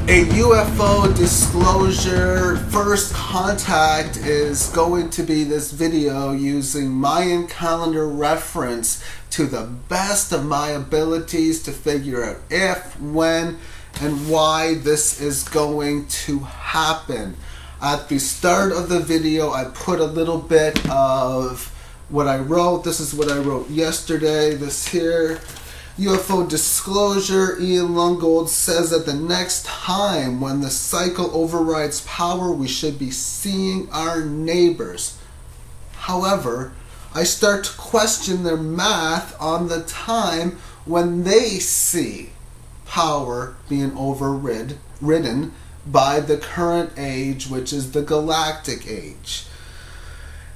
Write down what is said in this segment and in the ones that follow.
A UFO disclosure first contact is going to be this video using Mayan calendar reference to the best of my abilities to figure out if, when, and why this is going to happen. At the start of the video, I put a little bit of what I wrote. This is what I wrote yesterday. This here. UFO disclosure. Ian Lungold says that the next time when the cycle overrides power, we should be seeing our neighbors. However, I start to question their math on the time when they see power being overridden by the current age, which is the galactic age.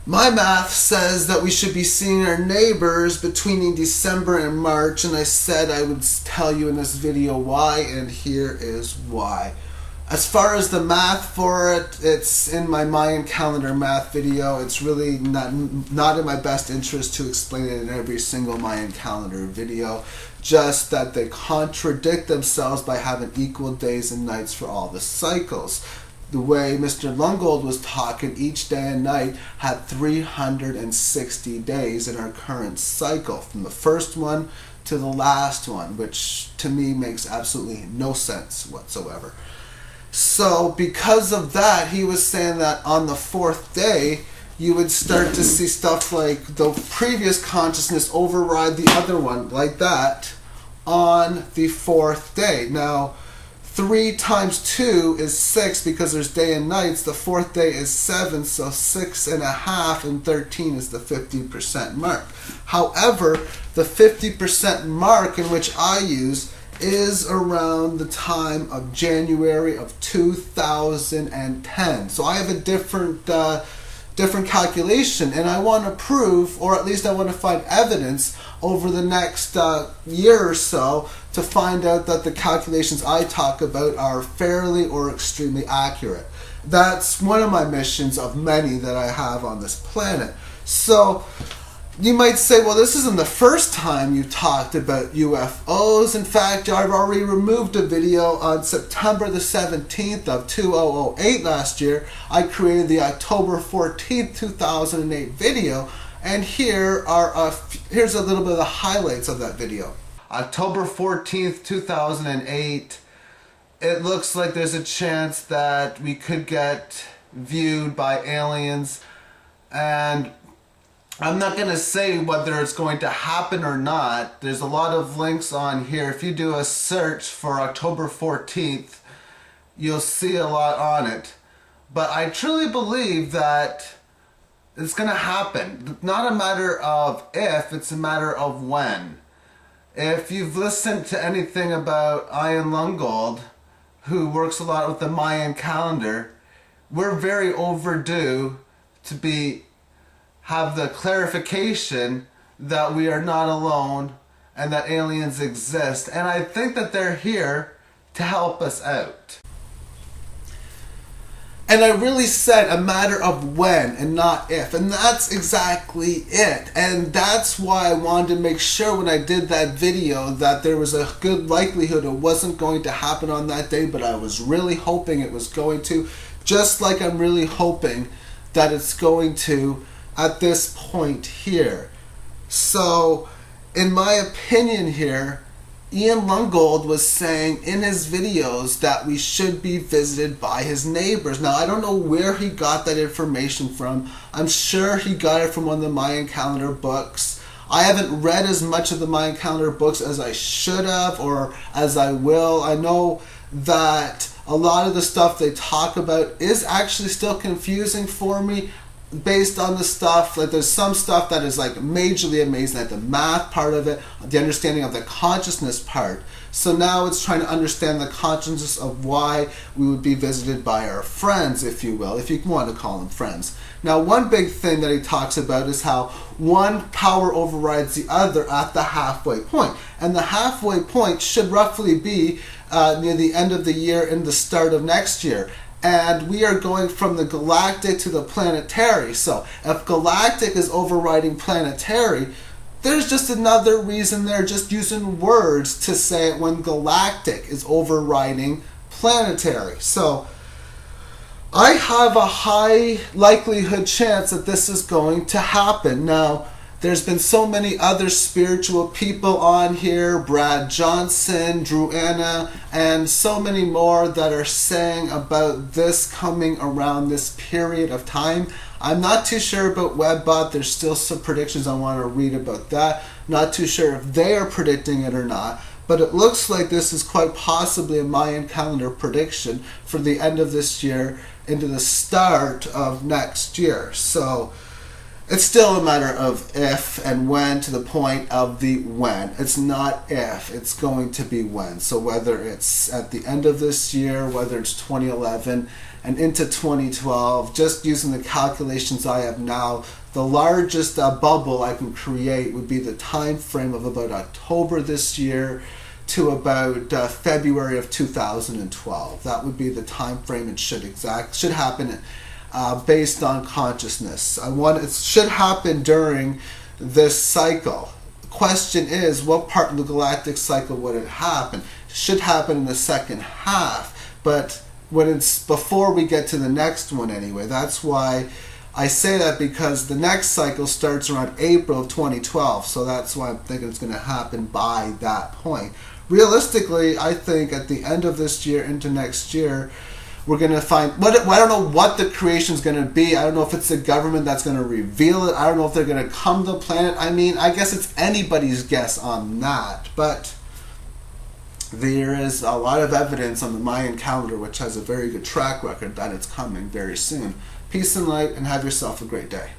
My math says that we should be seeing our neighbors between December and March, and I said I would tell you in this video why, and here is why. As far as the math for it, it's in my Mayan calendar math video. It's really not in my best interest to explain it in every single Mayan calendar video, just that they contradict themselves by having equal days and nights for all the cycles. The way Mr. Lungold was talking, each day and night had 360 days in our current cycle, from the first one to the last one, which to me makes absolutely no sense whatsoever. So because of that, he was saying that on the fourth day, you would start to see stuff like the previous consciousness override the other one, like that, on the fourth day. Now, 3 times 2 is 6 because there's day and nights. The fourth day is 7, so 6.5 and 13 is the 50% mark. However, the 50% mark in which I use is around the time of January of 2010. So I have a different calculation, and I want to prove, or at least I want to find evidence over the next year or so to find out that the calculations I talk about are fairly or extremely accurate. That's one of my missions of many that I have on this planet. So you might say, well, this isn't the first time you talked about UFOs. In fact, I've already removed a video on September the 17th of 2008 last year. I created the October 14th, 2008 video, and here's a little bit of the highlights of that video. October 14th, 2008, it looks like there's a chance that we could get viewed by aliens, and I'm not going to say whether it's going to happen or not. There's a lot of links on here. If you do a search for October 14th, you'll see a lot on it. But I truly believe that it's going to happen. Not a matter of if, it's a matter of when. If you've listened to anything about Ian Lungold, who works a lot with the Mayan calendar, we're very overdue to have the clarification that we are not alone and that aliens exist. And I think that they're here to help us out. And I really said a matter of when and not if. And that's exactly it. And that's why I wanted to make sure when I did that video that there was a good likelihood it wasn't going to happen on that day, but I was really hoping it was going to. Just like I'm really hoping that it's going to at this point here. So, in my opinion here, Ian Lungold was saying in his videos that we should be visited by his neighbors. Now, I don't know where he got that information from. I'm sure he got it from one of the Mayan calendar books. I haven't read as much of the Mayan calendar books as I should have or as I will. I know that a lot of the stuff they talk about is actually still confusing for me, based on the stuff. Like, there's some stuff that is like majorly amazing, like the math part of it, the understanding of the consciousness part. So now it's trying to understand the consciousness of why we would be visited by our friends, if you will, if you want to call them friends. Now, one big thing that he talks about is how one power overrides the other at the halfway point. And the halfway point should roughly be near the end of the year and the start of next year. And we are going from the galactic to the planetary. So if galactic is overriding planetary, there's just another reason they're just using words to say it when galactic is overriding planetary. So I have a high likelihood chance that this is going to happen. Now, there's been so many other spiritual people on here, Brad Johnson, Drew Anna, and so many more that are saying about this coming around this period of time. I'm not too sure about Webbot. There's still some predictions I want to read about that. Not too sure if they are predicting it or not. But it looks like this is quite possibly a Mayan calendar prediction for the end of this year into the start of next year. So it's still a matter of if and when, to the point of the when. It's not if, it's going to be when. So whether it's at the end of this year, whether it's 2011 and into 2012, just using the calculations I have now, the largest bubble I can create would be the time frame of about October this year to about February of 2012. That would be the time frame it should happen based on consciousness. It should happen during this cycle. The question is, what part of the galactic cycle would it happen? It should happen in the second half, but when it's before we get to the next one anyway. That's why I say that, because the next cycle starts around April of 2012, so that's why I'm thinking it's going to happen by that point. Realistically, I think at the end of this year into next year, we're going to find, I don't know what the creation is going to be. I don't know if it's the government that's going to reveal it. I don't know if they're going to come to the planet. I mean, I guess it's anybody's guess on that. But there is a lot of evidence on the Mayan calendar, which has a very good track record, that it's coming very soon. Peace and light, and have yourself a great day.